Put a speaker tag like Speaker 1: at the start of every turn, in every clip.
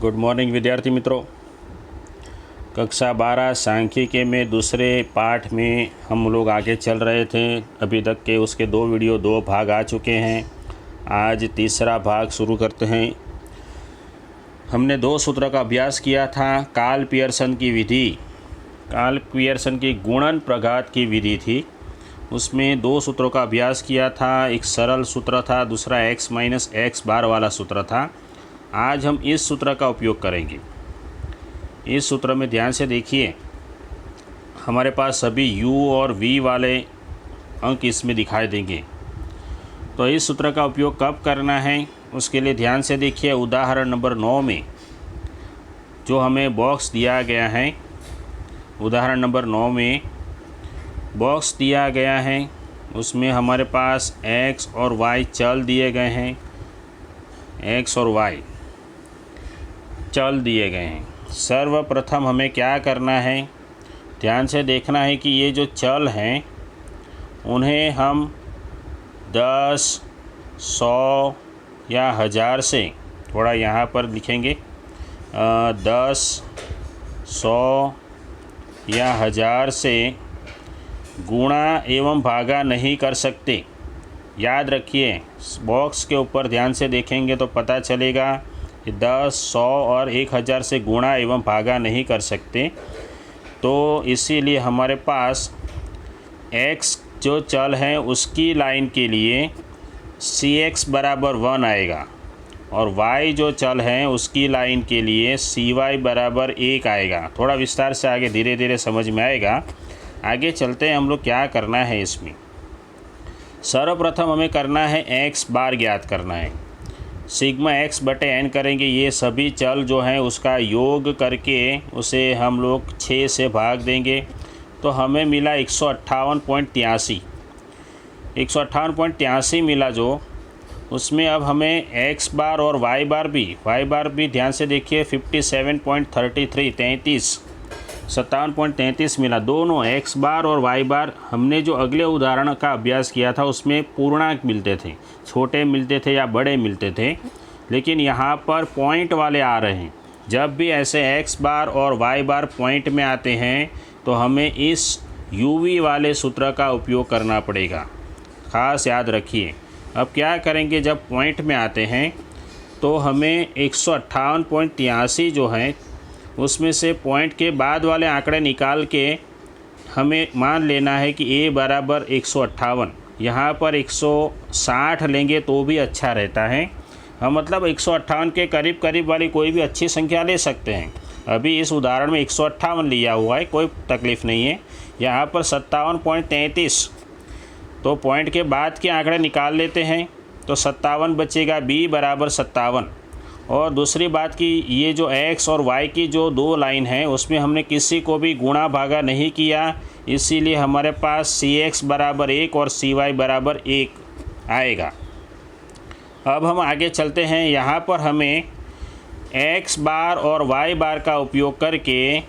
Speaker 1: Good morning विद्यार्थी मित्रों। कक्षा 12 सांख्यिकी में दूसरे पाठ में हम लोग आगे चल रहे थे। अभी तक के उसके दो भाग आ चुके हैं। आज तीसरा भाग शुरू करते हैं। हमने दो सूत्र का अभ्यास किया था। कार्ल पियर्सन की विधि, कार्ल पियर्सन की गुणन प्रघात की विधि थी। उसमें दो सूत्रों का अभ्यास किया था। एक सरल सूत्र था, दूसरा x माइनस एक्स बार वाला सूत्र था। आज हम इस सूत्र का उपयोग करेंगे। इस सूत्र में ध्यान से देखिए, हमारे पास सभी u और v वाले अंक इसमें दिखाई देंगे। तो इस सूत्र का उपयोग कब करना है उसके लिए ध्यान से देखिए। उदाहरण नंबर 9 में जो हमें बॉक्स दिया गया है, उदाहरण नंबर 9 में बॉक्स दिया गया है, उसमें हमारे पास x और y चल दिए गए हैं। x और y चल दिए गए हैं। सर्वप्रथम हमें क्या करना है, ध्यान से देखना है कि ये जो चल हैं उन्हें हम 10, 100 या 1000 से, थोड़ा यहाँ पर लिखेंगे 10, 100 या 1000 से गुणा एवं भागा नहीं कर सकते। याद रखिए, बॉक्स के ऊपर ध्यान से देखेंगे तो पता चलेगा कि 10, 100 और 1000 से गुणा एवं भागा नहीं कर सकते। तो इसीलिए हमारे पास x जो चल है उसकी लाइन के लिए cx बराबर 1 आएगा और y जो चल है उसकी लाइन के लिए cy बराबर 1 आएगा। थोड़ा विस्तार से आगे धीरे धीरे समझ में आएगा। आगे चलते हैं हम लोग क्या करना है इसमें। सर्वप्रथम हमें करना है x बार ज्ञात करना है। सिग्मा x बटे n करेंगे। ये सभी चल जो हैं उसका योग करके उसे हम लोग 6 से भाग देंगे तो हमें मिला 158.83। 158.83 मिला जो, उसमें अब हमें x बार और y बार भी ध्यान से देखिए 57.33 57.33 मिला। दोनों x बार और y बार हमने जो अगले उदाहरण का अभ्यास किया था उसमें पूर्णांक मिलते थे, छोटे मिलते थे या बड़े मिलते थे, लेकिन यहाँ पर पॉइंट वाले आ रहे हैं। जब भी ऐसे x बार और y बार पॉइंट में आते हैं तो हमें इस uv वाले सूत्र का उपयोग करना पड़ेगा, ख़ास याद रखिए। अब क्या करेंगे, जब पॉइंट में आते हैं तो हमें 158.83 जो है उसमें से पॉइंट के बाद वाले आंकड़े निकाल के हमें मान लेना है कि a बराबर 158। यहाँ पर 160 लेंगे तो भी अच्छा रहता है। हम मतलब 158 के करीब करीब वाली कोई भी अच्छी संख्या ले सकते हैं। अभी इस उदाहरण में 158 लिया हुआ है, कोई तकलीफ़ नहीं है। यहाँ पर 57.33, तो पॉइंट के बाद के आंकड़े निकाल लेते हैं तो 57 बचेगा, b बराबर 57। और दूसरी बात कि ये जो x और y की जो दो लाइन है उसमें हमने किसी को भी गुणा भागा नहीं किया, इसीलिए हमारे पास cx बराबर 1 और cy बराबर 1 आएगा। अब हम आगे चलते हैं। यहाँ पर हमें x बार और y बार का उपयोग करके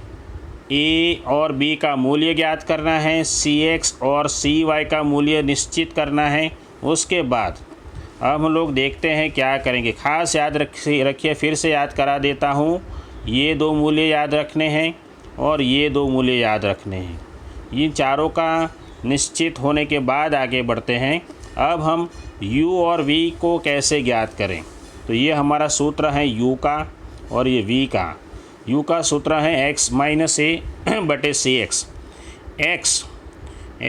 Speaker 1: a और b का मूल्य ज्ञात करना है, cx और cy का मूल्य निश्चित करना है। उसके बाद अब हम लोग देखते हैं क्या करेंगे। ख़ास याद रखिए, फिर से याद करा देता हूँ, ये दो मूल्य याद रखने हैं और ये दो मूल्य याद रखने हैं। इन चारों का निश्चित होने के बाद आगे बढ़ते हैं। अब हम u और v को कैसे ज्ञात करें, तो ये हमारा सूत्र है u का और ये v का। u का सूत्र है x माइनस a बटे cx।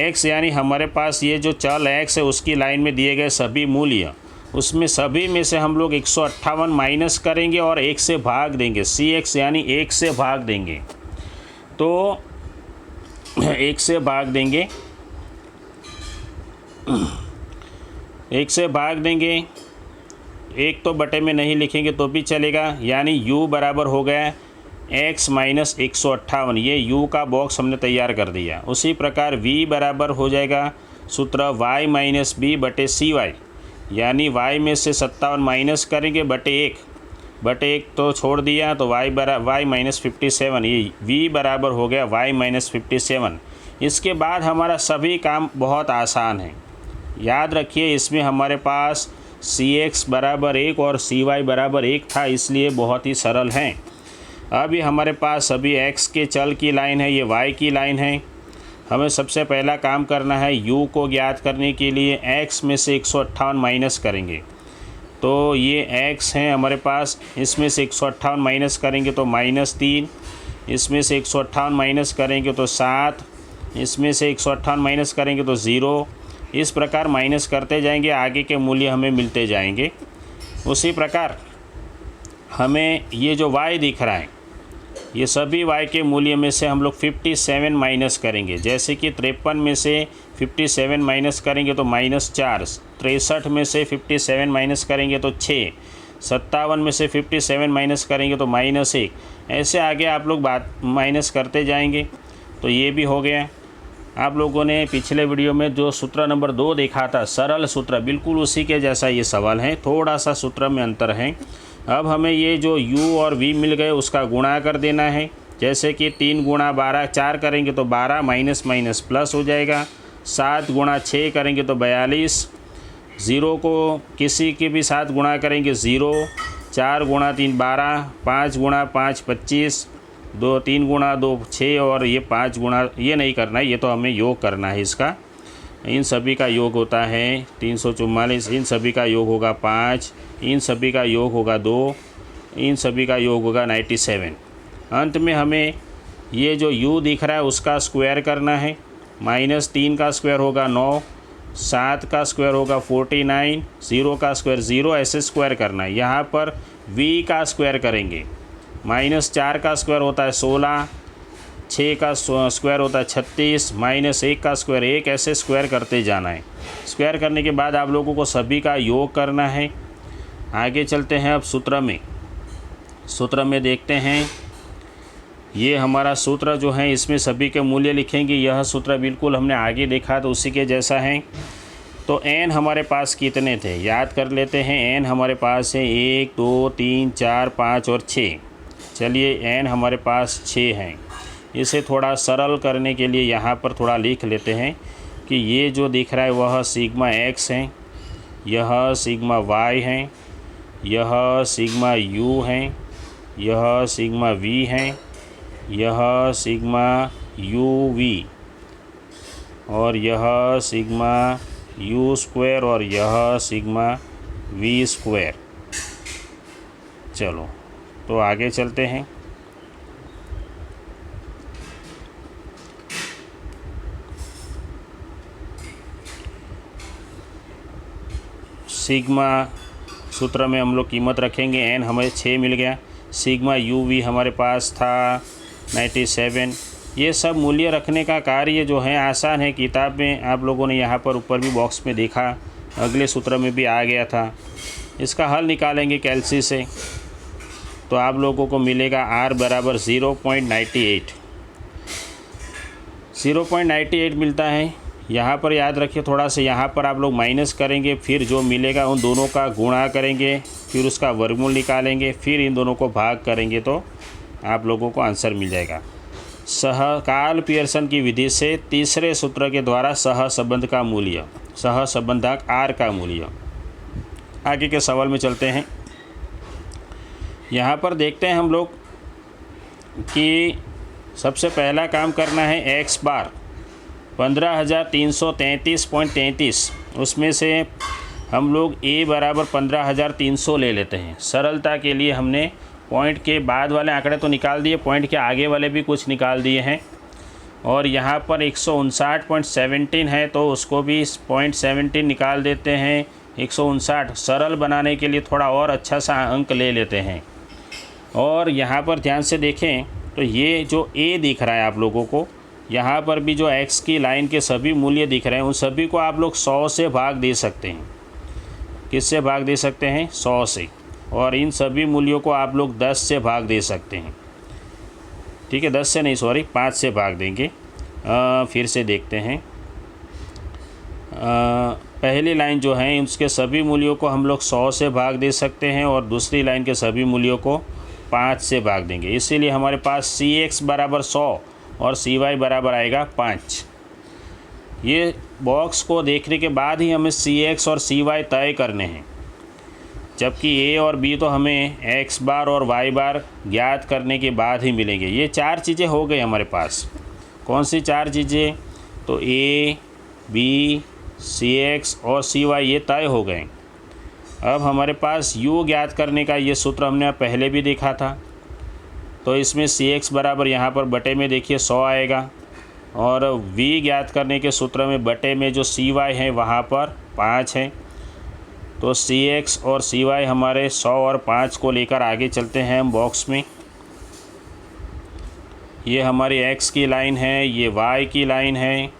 Speaker 1: x यानी हमारे पास ये जो चल x है उसकी लाइन में दिए गए सभी मूल्य, उसमें सभी में से हम लोग 158 माइनस करेंगे और 1 से भाग देंगे। cx यानी 1 से भाग देंगे, तो 1 से भाग देंगे, 1 से भाग देंगे। 1 तो बटे में नहीं लिखेंगे तो भी चलेगा, यानी u बराबर हो गया x माइनस 158। ये u का बॉक्स हमने तैयार कर दिया। उसी प्रकार v बराबर हो जाएगा सूत्र y माइनस b बटे cy, यानी y में से 57 माइनस करेंगे बटे 1 तो छोड़ दिया तो y माइनस 57। ये v बराबर हो गया y माइनस 57। इसके बाद हमारा सभी काम बहुत आसान है। याद रखिए, इसमें हमारे पास CX बराबर 1 और CY बराबर 1 था, इसलिए बहुत ही सरल हैं। अभी हमारे पास अभी x के चल की लाइन है, ये y की लाइन है। हमें सबसे पहला काम करना है u को ज्ञात करने के लिए x में से 158 माइनस करेंगे। तो ये x है हमारे पास, इसमें से 158 माइनस करेंगे तो -3, इसमें से 158 माइनस करेंगे तो 7, इसमें से 158 माइनस करेंगे तो 0। इस प्रकार माइनस करते जाएंगे, आगे के मूल्य हमें मिलते जाएंगे। उसी प्रकार हमें ये जो y दिख रहा है, ये सभी y के मूल्य में से हम लोग 57 माइनस करेंगे। जैसे कि 53 में से 57 माइनस करेंगे तो -4, 63 में से 57 माइनस करेंगे तो 6, 57 में से 57 माइनस करेंगे तो -1। ऐसे आगे आप लोग बात माइनस करते जाएंगे। तो ये भी हो गया। आप लोगों ने पिछले वीडियो में जो सूत्र नंबर 2 देखा था, सरल सूत्र, बिल्कुल उसी के जैसा ये सवाल है, थोड़ा सा सूत्र में अंतर है। अब हमें ये जो u और v मिल गए उसका गुणा कर देना है। जैसे कि 3 गुणा 12, 4 करेंगे तो 12, माइनस माइनस प्लस हो जाएगा। 7 गुणा 6 करेंगे तो 42, 0 को किसी के भी साथ गुणा करेंगे 0, 4 गुणा 3 12, 5 गुणा 5 25, 3 गुणा 2 6 और ये 5 गुणा, ये नहीं करना है, ये तो हमें योग करना है इसका। इन सभी का योग होता है 344, इन सभी का योग होगा 5, इन सभी का योग होगा 2, इन सभी का योग होगा 97। अंत में हमें ये जो u दिख रहा है उसका स्क्वायर करना है। -3 का स्क्वायर होगा 9, 7 का स्क्वायर होगा 49, 0 का स्क्वायर 0, ऐसे स्क्वायर करना है। यहाँ पर v का स्क्वायर करेंगे। -4 का स्क्वायर होता है 16, 6 का स्क्वायर होता है 36, -1 का स्क्वायर 1, ऐसे स्क्वायर करते जाना है। स्क्वायर करने के बाद आप लोगों को सभी का योग करना है। आगे चलते हैं अब सूत्र में। सूत्र में देखते हैं, ये हमारा सूत्र जो है इसमें सभी के मूल्य लिखेंगे। यह सूत्र बिल्कुल हमने आगे देखा तो उसी के जैसा है। तो n हमारे पास कितने थे याद कर लेते हैं। n हमारे पास है 1 2 3 4 5 और 6। चलिए n हमारे पास 6 हैं। इसे थोड़ा सरल करने के लिए यहाँ पर थोड़ा लिख लेते हैं कि ये जो दिख रहा है वह सिग्मा x है, यह सिग्मा y है, यह सिग्मा u है, यह सिग्मा v है, यह सिग्मा uv और यह सिग्मा u स्क्वायर और यह सिग्मा v स्क्वायर। चलो तो आगे चलते हैं। सिग्मा सूत्र में हम लोग कीमत रखेंगे। n हमें 6 मिल गया। सिग्मा uv हमारे पास था 97। ये सब मूल्य रखने का कार्य जो है आसान है। किताब में आप लोगों ने यहाँ पर ऊपर भी बॉक्स में देखा, अगले सूत्र में भी आ गया था। इसका हल निकालेंगे कैलसी से तो आप लोगों को मिलेगा r बराबर 0.98। 0.98 मिलता है। यहाँ पर याद रखिए थोड़ा सा, यहाँ पर आप लोग माइनस करेंगे, फिर जो मिलेगा उन दोनों का गुणा करेंगे, फिर उसका वर्गमूल निकालेंगे, फिर इन दोनों को भाग करेंगे तो आप लोगों को आंसर मिल जाएगा। कार्ल पियर्सन की विधि से तीसरे सूत्र के द्वारा सहसंबंध का मूल्य, सहसंबंधक r का मूल्य। आगे के सवाल में चलते हैं। यहाँ पर देखते हैं हम लोग कि सबसे पहला काम करना है x बार 15,333.33, उसमें से हम लोग a बराबर 15,300 ले लेते हैं। सरलता के लिए हमने पॉइंट के बाद वाले आंकड़े तो निकाल दिए, पॉइंट के आगे वाले भी कुछ निकाल दिए हैं। और यहाँ पर 159.17 है तो उसको भी 0.17 निकाल देते हैं। 159 सरल बनाने के लिए थोड़ा और अच्छा सा अंक ले लेते हैं। और यहाँ पर ध्यान से देखें तो ये जो a दिख रहा है आप लोगों को, यहाँ पर भी जो x की लाइन के सभी मूल्य दिख रहे हैं उन सभी को आप लोग 100 से भाग दे सकते हैं। किससे भाग दे सकते हैं? 100 से। और इन सभी मूल्यों को आप लोग 10 से भाग दे सकते हैं। ठीक है, 10 से नहीं, सॉरी 5 से भाग देंगे। फिर से देखते हैं। पहली लाइन जो है उसके सभी मूल्यों को हम लोग 100 से भाग दे सकते हैं और दूसरी लाइन के सभी मूल्यों को 5 से भाग देंगे। इसीलिए हमारे पास Cx बराबर 100 और Cy बराबर आएगा 5। ये बॉक्स को देखने के बाद ही हमें Cx और Cy तय करने हैं। जबकि ए और बी तो हमें एक्स बार और वाई बार ज्ञात करने के बाद ही मिलेंगे। ये चार चीज़ें हो गई हमारे पास। कौन सी चार चीज़ें? तो ए, बी, सी एक्स और सी वाई ये तय हो गए। अब हमारे पास यू ज्ञात करने का ये सूत्र हमने पहले भी देखा था। तो इसमें सी एक्स बराबर यहाँ पर बटे में देखिए 100 आएगा, और वी ज्ञात करने के सूत्र में बटे में जो सी वाई है वहाँ पर 5 है। तो सी एक्स और सी वाई हमारे 100 और 5 को लेकर आगे चलते हैं हम बॉक्स में। ये हमारी एक्स की लाइन है, ये वाई की लाइन है।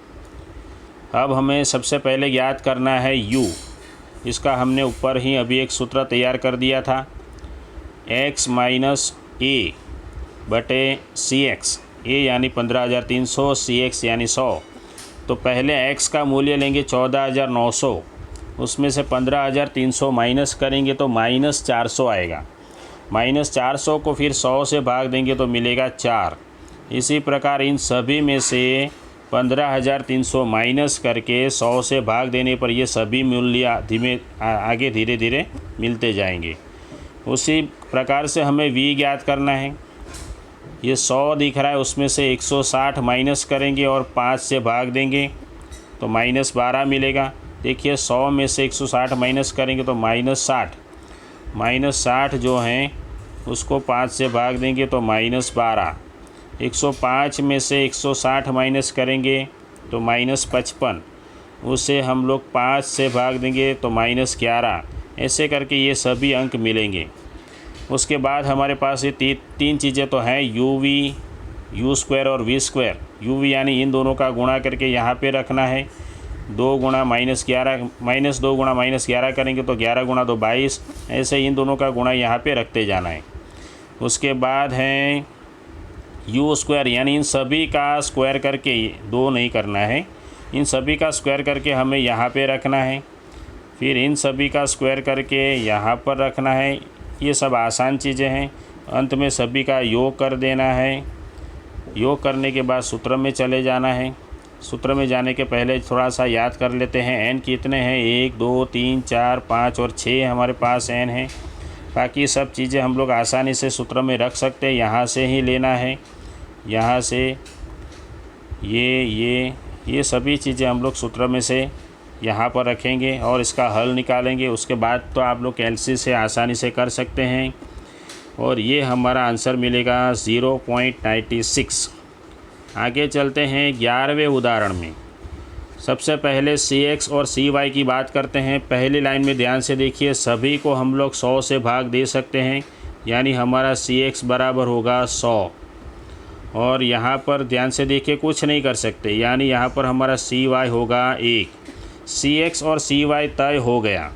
Speaker 1: अब हमें सबसे पहले ज्ञात करना है यू। इसका हमने ऊपर ही अभी एक सूत्र तैयार कर दिया था, एक्स माइनस ए बटे सी एक्स। ए यानी 15,300, सी एक्स यानी 100। तो पहले एक्स का मूल्य लेंगे 14,900, उसमें से 15,300 माइनस करेंगे तो -400 आएगा। -400 को फिर 100 से भाग देंगे तो मिलेगा 4। इसी प्रकार इन सभी में से 15,300 माइनस करके 100 से भाग देने पर ये सभी मूल्य आगे धीरे धीरे मिलते जाएंगे। उसी प्रकार से हमें वी ज्ञात करना है। ये 100 दिख रहा है, उसमें से 160 माइनस करेंगे और 5 से भाग देंगे तो -12 मिलेगा। देखिए 100 में से 160 माइनस करेंगे तो -60, -60 जो हैं उसको 5 से भाग देंगे तो -12। 105 में से 160 माइनस करेंगे तो -55, उसे हम लोग 5 से भाग देंगे तो -11। ऐसे करके ये सभी अंक मिलेंगे। उसके बाद हमारे पास ये तीन चीज़ें तो हैं, यू वी, यू स्क्वायर और वी स्क्वायर। यू वी यानी इन दोनों का गुणा करके यहाँ पे रखना है। 2 गुणा -11 -2 गुणा -11 करेंगे तो 11 गुणा 2 22। ऐसे इन दोनों का गुणा यहाँ पे रखते जाना है। उसके बाद हैं यू स्क्वायर, यानी इन सभी का स्क्वायर करके, 2 नहीं करना है, इन सभी का स्क्वायर करके हमें यहाँ पे रखना है। फिर इन सभी का स्क्वायर करके यहाँ पर रखना है। ये सब आसान चीज़ें हैं। अंत में सभी का योग कर देना है। योग करने के बाद सूत्र में चले जाना है। सूत्र में जाने के पहले थोड़ा सा याद कर लेते हैं, एन कितने हैं? 1 2 3 4 5 और 6 हमारे पास एन है। बाकी सब चीज़ें हम लोग आसानी से सूत्र में रख सकते हैं। यहाँ से ही लेना है, यहाँ से ये सभी चीज़ें हम लोग सूत्र में से यहाँ पर रखेंगे और इसका हल निकालेंगे। उसके बाद तो आप लोग कैलसी से आसानी से कर सकते हैं और ये हमारा आंसर मिलेगा 0.96। आगे चलते हैं 11वें उदाहरण में। सबसे पहले सी एक्स और सी वाई की बात करते हैं। पहली लाइन में ध्यान से देखिए, सभी को हम लोग 100 से भाग दे सकते हैं, यानी हमारा सी एक्स बराबर होगा 100। और यहाँ पर ध्यान से देखिए, कुछ नहीं कर सकते, यानी यहाँ पर हमारा सी वाई होगा 1। सी एक्स और सी वाई तय हो गया।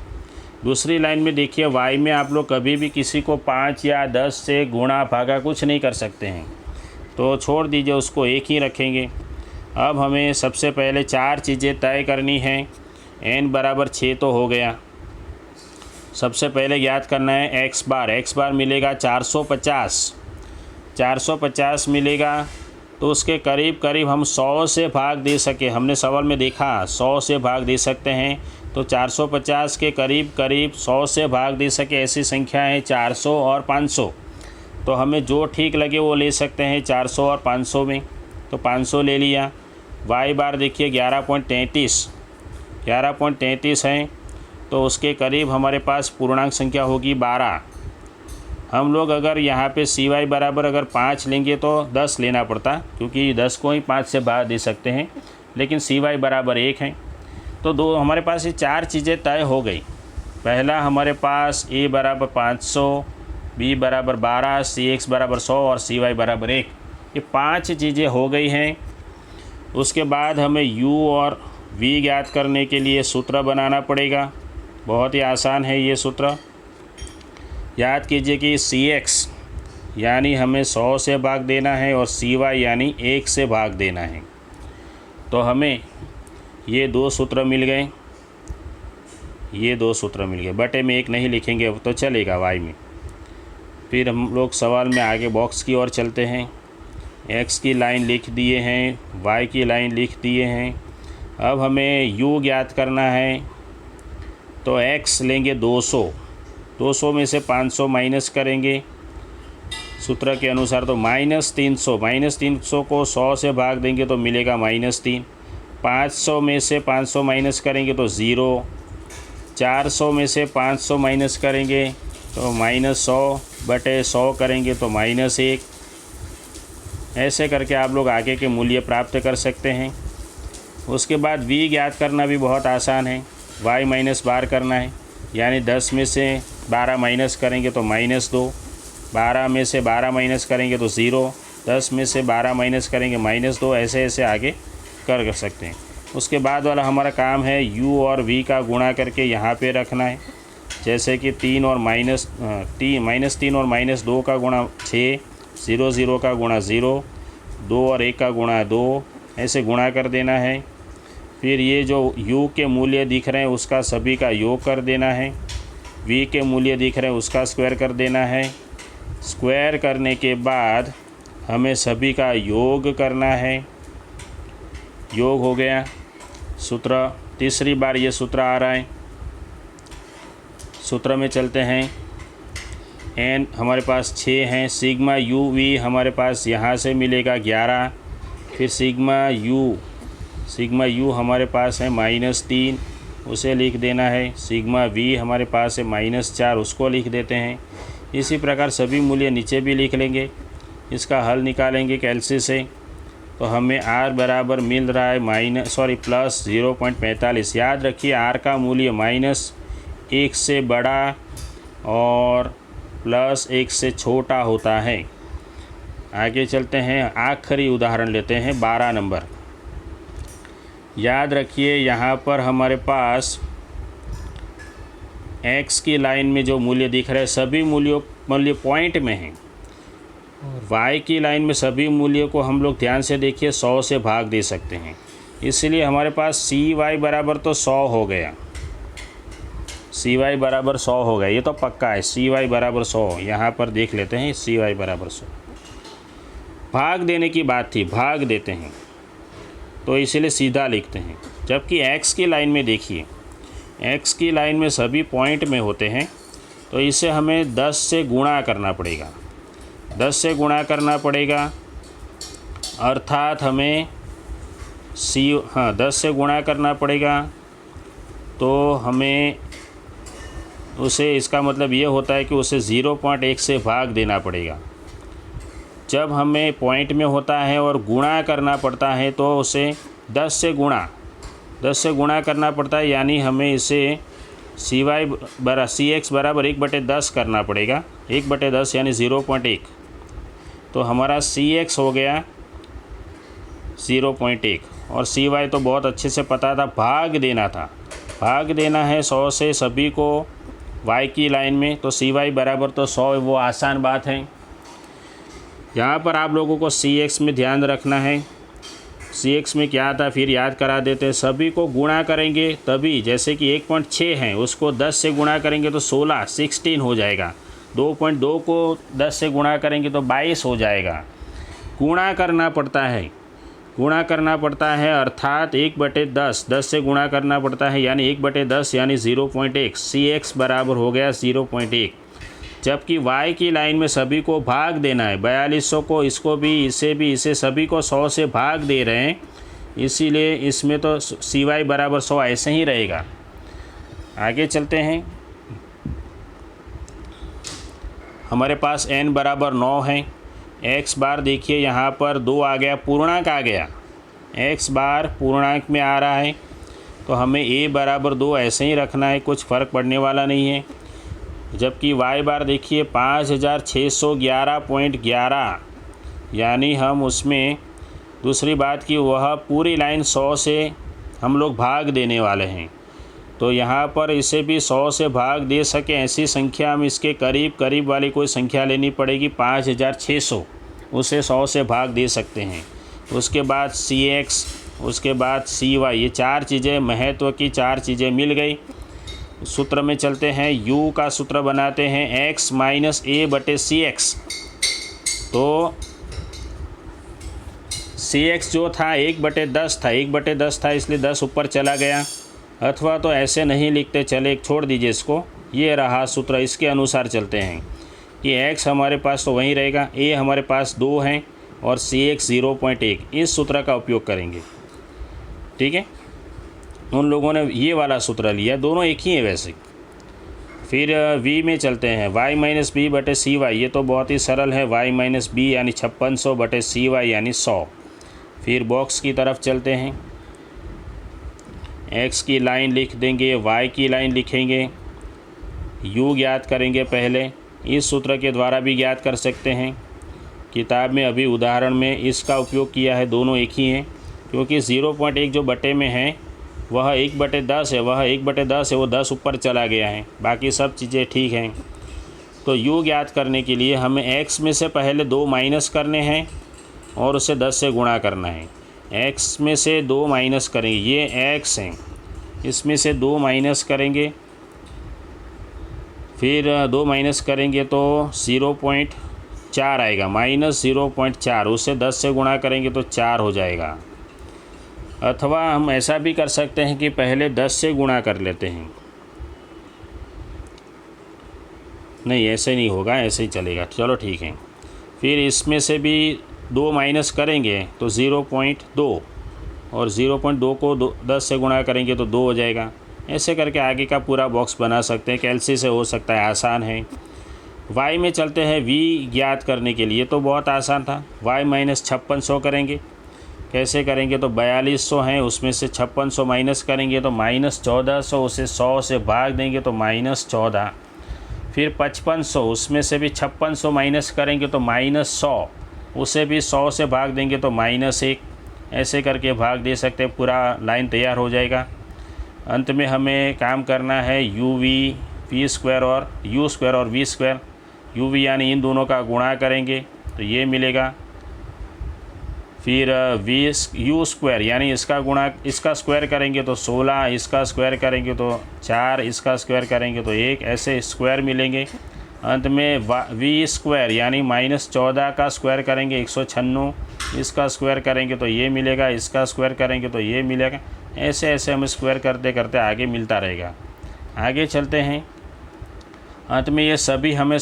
Speaker 1: दूसरी लाइन में देखिए, वाई में आप लोग कभी भी किसी को 5 या 10 से गुणा भागा कुछ नहीं कर सकते हैं, तो छोड़ दीजिए, उसको 1 ही रखेंगे। अब हमें सबसे पहले 4 चीज़ें तय करनी हैं। n बराबर 6 तो हो गया। सबसे पहले ज्ञात करना है एक्स बार मिलेगा 450। 450 मिलेगा तो उसके करीब करीब हम 100 से भाग दे सके। हमने सवाल में देखा 100 से भाग दे सकते हैं, तो 450 के करीब करीब 100 से भाग दे सके ऐसी संख्या है 400 और 500। तो हमें जो ठीक लगे वो ले सकते हैं 400 और 500 में, तो 500 ले लिया। वाई बार देखिए 11.33 है, तो उसके करीब हमारे पास पूर्णांक संख्या होगी 12। हम लोग अगर यहाँ पे सी वाई बराबर अगर 5 लेंगे तो 10 लेना पड़ता, क्योंकि 10 को ही 5 से भाग दे सकते हैं, लेकिन सी वाई बराबर 1 है। तो हमारे पास ये 4 चीज़ें तय हो गई। पहला हमारे पास ए बराबर 500, बी बराबर 12, सी एक्स बराबर 100 और सी वाई बराबर 1। ये 5 चीज़ें हो गई हैं। उसके बाद हमें यू और वी ज्ञात करने के लिए सूत्र बनाना पड़ेगा। बहुत ही आसान है ये सूत्र। याद कीजिए कि सी एक्स यानी हमें 100 से भाग देना है और सी वाई यानी 1 से भाग देना है। तो हमें ये 2 सूत्र मिल गए, बटे में 1 नहीं लिखेंगे तो चलेगा वाई में। फिर हम लोग सवाल में आगे बॉक्स की ओर चलते हैं। एक्स की लाइन लिख दिए हैं, वाई की लाइन लिख दिए हैं। अब हमें यू ज्ञात करना है, तो एक्स लेंगे 200 200 में से 500 माइनस करेंगे सूत्र के अनुसार तो -300 को 100 से भाग देंगे तो मिलेगा -3। 500 में से 500 माइनस करेंगे तो 0। 400 में से 500 माइनस करेंगे तो -100/100 करेंगे तो -1। ऐसे करके आप लोग आगे के मूल्य प्राप्त कर सकते हैं। उसके बाद v ज्ञात करना भी बहुत आसान है। y माइनस बार करना है, यानी 10 में से 12 माइनस करेंगे तो -2। 12 में से 12 माइनस करेंगे तो 0। 10 में से 12 माइनस करेंगे -2। ऐसे ऐसे आगे कर सकते हैं। उसके बाद वाला हमारा काम है u और v का गुणा करके यहाँ पे रखना है। जैसे कि 3 और -3 और -2 का गुणा 6, 0 0 का गुणा 0, 2 और 1 का गुणा 2, ऐसे गुणा कर देना है। फिर ये जो u के मूल्य दिख रहे हैं उसका सभी का योग कर देना है। v के मूल्य दिख रहे हैं उसका स्क्वायर कर देना है। स्क्वायर करने के बाद हमें सभी का योग करना है। योग हो गया सूत्र। तीसरी बार ये सूत्र आ रहा है। सूत्र में चलते हैं। n हमारे पास 6 हैं। सिग्मा u v हमारे पास यहाँ से मिलेगा 11। फिर सिग्मा u हमारे पास है -3, उसे लिख देना है। सिग्मा v हमारे पास है -4, उसको लिख देते हैं। इसी प्रकार सभी मूल्य नीचे भी लिख लेंगे। इसका हल निकालेंगे कैलसी से तो हमें r बराबर मिल रहा है प्लस 0.45। याद रखिए r का मूल्य -1 से बड़ा और +1 से छोटा होता है। आगे चलते हैं। आखिरी उदाहरण लेते हैं 12 नंबर। याद रखिए यहाँ पर हमारे पास x की लाइन में जो मूल्य दिख रहे हैं सभी मूल्य पॉइंट में हैं। y की लाइन में सभी मूल्यों को हम लोग ध्यान से देखिए 100 से भाग दे सकते हैं। इसलिए हमारे पास cy बराबर तो 100 हो गया। cy बराबर 100 हो गया, ये तो पक्का है। cy बराबर 100 यहाँ पर देख लेते हैं। cy बराबर 100 भाग देने की बात थी, भाग देते हैं तो इसलिए सीधा लिखते हैं। जबकि x की लाइन में देखिए, x की लाइन में सभी पॉइंट में होते हैं तो इसे हमें 10 से गुणा करना पड़ेगा। 10 से गुणा करना पड़ेगा अर्थात हमें 10 से गुणा करना पड़ेगा तो हमें उसे, इसका मतलब ये होता है कि उसे 0.1 से भाग देना पड़ेगा। जब हमें पॉइंट में होता है और गुणा करना पड़ता है तो उसे 10 से गुणा करना पड़ता है, यानी हमें इसे Cx बराबर 1/10 करना पड़ेगा। 1/10 यानी 0.1। तो हमारा Cx हो गया 0.1 और Cy तो बहुत अच्छे से पता था, भाग देना था। भाग देना है 100 से सभी को y की लाइन में, तो Cy बराबर तो 100, वो आसान बात है। यहाँ पर आप लोगों को Cx में ध्यान रखना है। Cx में क्या था फिर याद करा देते हैं। सभी को गुणा करेंगे तभी, जैसे कि 1.6 है उसको 10 से गुणा करेंगे तो 16 हो जाएगा। 2.2 को 10 से गुणा करेंगे तो 22 हो जाएगा। गुणा करना पड़ता है अर्थात 1/10 10 से गुणा करना पड़ता है, यानी 1/10 यानी 0.1। Cx बराबर हो गया 0.1। जबकि y की लाइन में सभी को भाग देना है। 4200 को, इसको भी, इसे सभी को 100 से भाग दे रहे हैं, इसीलिए इसमें तो Cy बराबर 100 ऐसे ही रहेगा। आगे चलते हैं। हमारे पास n बराबर 9 है। x बार देखिए यहाँ पर 2 आ गया, पूर्णांक आ गया। x बार पूर्णांक में आ रहा है तो हमें a बराबर 2 ऐसे ही रखना है, कुछ फ़र्क पड़ने वाला नहीं है। जबकि y बार देखिए 5611.11, यानी हम उसमें दूसरी बात की वह पूरी लाइन 100 से हम लोग भाग देने वाले हैं। तो यहाँ पर इसे भी 100 से भाग दे सके ऐसी संख्या हम इसके करीब वाली कोई संख्या लेनी पड़ेगी। 5600 उसे 100 से भाग दे सकते हैं। उसके बाद Cx, उसके बाद Cy, ये 4 चीज़ें, महत्व की 4 चीज़ें मिल गई। सूत्र में चलते हैं। u का सूत्र बनाते हैं x माइनस a/cx। तो Cx जो था 1/10 था, 1/10 था इसलिए 10 ऊपर चला गया। अथवा तो ऐसे नहीं लिखते, चले छोड़ दीजिए इसको, ये रहा सूत्र, इसके अनुसार चलते हैं कि x हमारे पास तो वहीं रहेगा, a हमारे पास 2 हैं और cx 0.1, इस सूत्र का उपयोग करेंगे। ठीक है, उन लोगों ने ये वाला सूत्र लिया, दोनों एक ही है वैसे। फिर v में चलते हैं, y माइनस बी बटे सी वाई, ये तो बहुत ही सरल है, y माइनस बी यानी 5600 बटे सी वाई यानी 100। फिर बॉक्स की तरफ चलते हैं, x की लाइन लिख देंगे, y की लाइन लिखेंगे, u ज्ञात करेंगे पहले, इस सूत्र के द्वारा भी ज्ञात कर सकते हैं। किताब में अभी उदाहरण में इसका उपयोग किया है, दोनों एक ही हैं, क्योंकि 0.1 जो बटे में है वह 1/10 है, वह 1/10 है, वो 10 ऊपर चला गया है, बाकी सब चीज़ें ठीक हैं। तो u ज्ञात करने के लिए हमें x में से पहले 2 माइनस करने हैं और उसे 10 से गुणा करना है। x में से 2 माइनस करेंगे, ये x हैं, इसमें से 2 माइनस करेंगे, फिर 2 माइनस करेंगे तो 0.4 आएगा, माइनस 0.4, उसे 10 से गुणा करेंगे तो 4 हो जाएगा। अथवा हम ऐसा भी कर सकते हैं कि पहले 10 से गुणा कर लेते हैं, नहीं ऐसे नहीं होगा, ऐसे ही चलेगा, चलो ठीक है। फिर इसमें से भी 2 माइनस करेंगे तो 0.2 और 0.2 को 10 से गुणा करेंगे तो 2 हो जाएगा। ऐसे करके आगे का पूरा बॉक्स बना सकते हैं, कैलसी से हो सकता है, आसान है। y में चलते हैं, v ज्ञात करने के लिए तो बहुत आसान था, y माइनस 5600 करेंगे। कैसे करेंगे तो 4200 हैं, उसमें से 5600 माइनस करेंगे तो माइनस 1400, उसे 100 से भाग देंगे तो माइनस 14। फिर 5500, उसमें से भी 5600 माइनस करेंगे तो माइनस 100, उसे भी 100 से भाग देंगे तो माइनस 1। ऐसे करके भाग दे सकते हैं, पूरा लाइन तैयार हो जाएगा। अंत में हमें काम करना है v² और u² और v², uv यानी इन दोनों का गुणा करेंगे तो ये मिलेगा। फिर u² यानी इसका गुणा, इसका स्क्वायर करेंगे तो 16, इसका स्क्वायर करेंगे तो 4, इसका स्क्वायर करेंगे तो 1, ऐसे स्क्वायर मिलेंगे। अंत में v² यानी -14 का स्क्वायर करेंगे 196, इसका स्क्वायर करेंगे तो ये मिलेगा, इसका स्क्वायर करेंगे तो ये मिलेगा। ऐसे ऐसे हम स्क्वायर करते करते आगे मिलता रहेगा। आगे चलते हैं, अंत में ये सभी हमें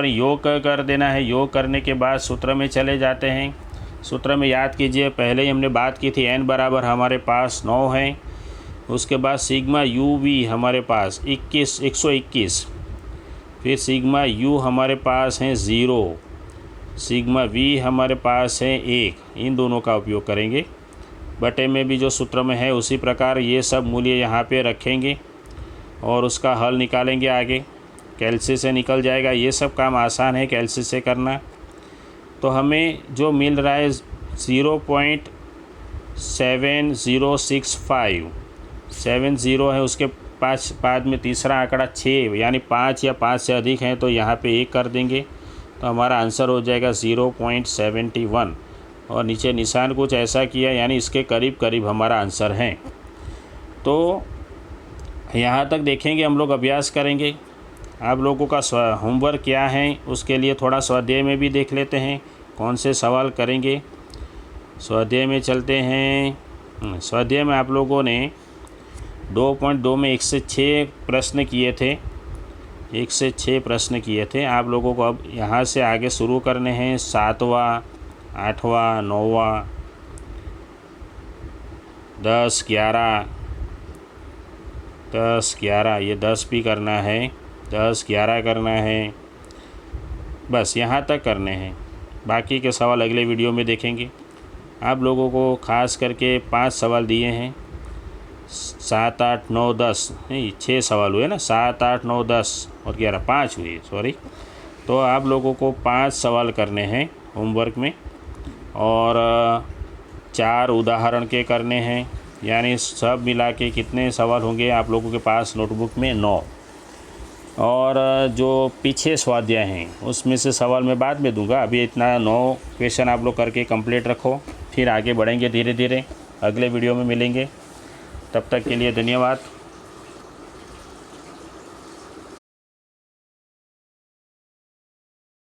Speaker 1: योग कर देना है। योग करने के बाद सूत्र में चले जाते हैं। सूत्र में याद कीजिए, पहले ही हमने बात की थी, n बराबर हमारे पास 9 है, उसके बाद सिग्मा uv हमारे पास 121, फिर सिग्मा u हमारे पास है 0, सिग्मा v हमारे पास है 1, इन दोनों का उपयोग करेंगे। बटे में भी जो सूत्र में है उसी प्रकार ये सब मूल्य यहाँ पे रखेंगे और उसका हल निकालेंगे आगे, कैलसी से निकल जाएगा। ये सब काम आसान है कैलसी से करना। तो हमें जो मिल रहा है 0.7065, 70 है, उसके बाद में तीसरा आंकड़ा 6 यानी 5 या 5 से अधिक हैं तो यहाँ पे 1 कर देंगे तो हमारा आंसर हो जाएगा 0.71, और नीचे निशान कुछ ऐसा किया यानी इसके करीब करीब हमारा आंसर है। तो यहाँ तक देखेंगे, हम लोग अभ्यास करेंगे। आप लोगों का होमवर्क क्या है उसके लिए थोड़ा स्वाध्याय में भी देख लेते हैं, कौन से सवाल करेंगे। स्वाध्याय में चलते हैं। स्वाध्याय में आप लोगों ने 2.2 में 1 से 6 प्रश्न किए थे, 1 से 6 प्रश्न किए थे। आप लोगों को अब यहाँ से आगे शुरू करने हैं 7वां, 8वां, 9वां, 10, 11, ये 10 भी करना है, 10, 11 करना है, बस यहाँ तक करने हैं। बाकी के सवाल अगले वीडियो में देखेंगे। आप लोगों को खास करके 5 सवाल दिए हैं, 7, 8, 9, 10 नहीं 6 सवाल हुए ना, 7, 8, 9, 10 और 11, 5 हुए, सॉरी। तो आप लोगों को 5 सवाल करने हैं होमवर्क में और 4 उदाहरण के करने हैं, यानी सब मिला के कितने सवाल होंगे आप लोगों के पास नोटबुक में? 9। और जो पीछे स्वाध्याय हैं उसमें से सवाल मैं बाद में दूंगा। अभी इतना 9 क्वेश्चन आप लोग करके कंप्लीट रखो, फिर आगे बढ़ेंगे धीरे धीरे, अगले वीडियो में मिलेंगे। तब तक के लिए धन्यवाद।